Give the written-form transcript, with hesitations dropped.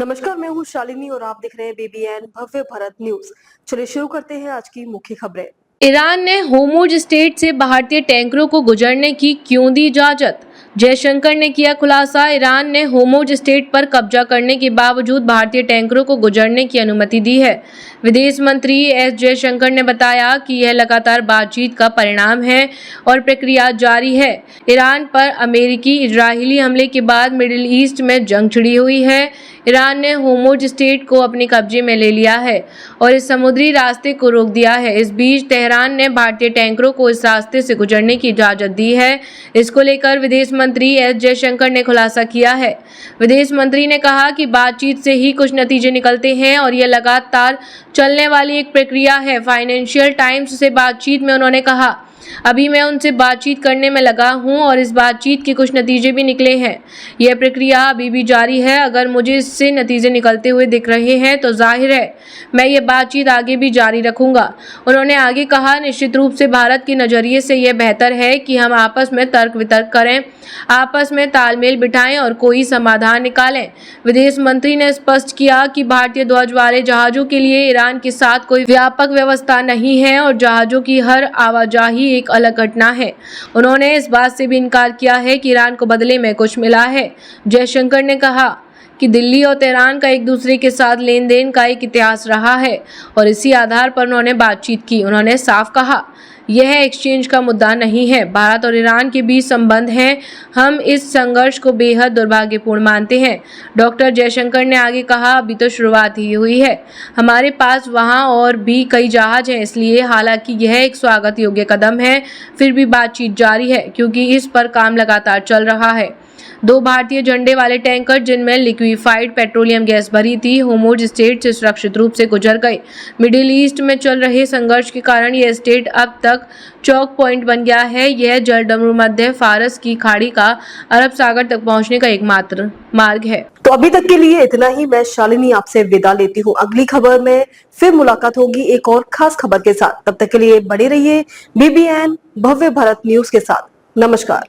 नमस्कार, मैं हूँ शालिनी और आप देख रहे हैं BBN भव्य भारत न्यूज। चलिए शुरू करते हैं आज की मुख्य खबरें। ईरान ने होर्मुज स्ट्रेट से भारतीय टैंकरों को गुजरने की क्यों दी इजाजत? जयशंकर ने किया खुलासा। ईरान ने होर्मुज स्ट्रेट पर कब्जा करने के बावजूद भारतीय टैंकरों को गुजरने की अनुमति दी है। विदेश मंत्री एस जयशंकर ने बताया कि यह लगातार बातचीत का परिणाम है और प्रक्रिया जारी है। ईरान पर अमेरिकी इजरायली हमले के बाद मिडिल ईस्ट में जंग छिड़ी हुई है। ईरान ने होर्मुज स्ट्रेट को अपने कब्जे में ले लिया है और इस समुद्री रास्ते को रोक दिया है। इस बीच तेहरान ने भारतीय टैंकरों को इस रास्ते से गुजरने की इजाजत दी है। इसको लेकर विदेश मंत्री एस जयशंकर ने खुलासा किया है। विदेश मंत्री ने कहा कि बातचीत से ही कुछ नतीजे निकलते हैं और यह लगातार चलने वाली एक प्रक्रिया है। फाइनेंशियल टाइम्स से बातचीत में उन्होंने कहा, अभी मैं उनसे बातचीत करने में लगा हूं और इस बातचीत के कुछ नतीजे भी निकले हैं। यह प्रक्रिया अभी भी जारी है। अगर मुझे इससे नतीजे निकलते हुए दिख रहे हैं तो जाहिर है मैं ये बातचीत आगे भी जारी रखूंगा। उन्होंने आगे कहा, निश्चित रूप से भारत के नजरिए से यह बेहतर है कि हम आपस में तर्क वितर्क करें, आपस में तालमेल बिठाएं और कोई समाधान निकालें। विदेश मंत्री ने स्पष्ट किया कि भारतीय ध्वज वाले जहाजों के लिए ईरान के साथ कोई व्यापक व्यवस्था नहीं है और जहाजों की हर आवाजाही एक अलग घटना है। उन्होंने इस बात से भी इनकार किया है कि ईरान को बदले में कुछ मिला है। जयशंकर ने कहा कि दिल्ली और तेहरान का एक दूसरे के साथ लेन देन का एक इतिहास रहा है और इसी आधार पर उन्होंने बातचीत की। उन्होंने साफ कहा, यह एक्सचेंज का मुद्दा नहीं है। भारत और ईरान के बीच संबंध हैं। हम इस संघर्ष को बेहद दुर्भाग्यपूर्ण मानते हैं। डॉक्टर जयशंकर ने आगे कहा, अभी तो शुरुआत ही हुई है। हमारे पास वहां और भी कई जहाज हैं, इसलिए हालांकि यह एक स्वागत योग्य कदम है, फिर भी बातचीत जारी है क्योंकि इस पर काम लगातार चल रहा है। 2 भारतीय झंडे वाले टैंकर जिनमें लिक्विफाइड पेट्रोलियम गैस भरी थी, होर्मुज स्ट्रेट से सुरक्षित रूप से गुजर गए। मिडिल ईस्ट में चल रहे संघर्ष के कारण यह स्ट्रेट अब तक चौक पॉइंट बन गया है। यह जलडमरू मध्य फारस की खाड़ी का अरब सागर तक पहुंचने का एकमात्र मार्ग है। तो अभी तक के लिए इतना ही। मैं शालिनी आपसे विदा लेती हूँ। अगली खबर में फिर मुलाकात होगी एक और खास खबर के साथ। तब तक के लिए बने रहिए BBN भव्य भारत न्यूज के साथ। नमस्कार।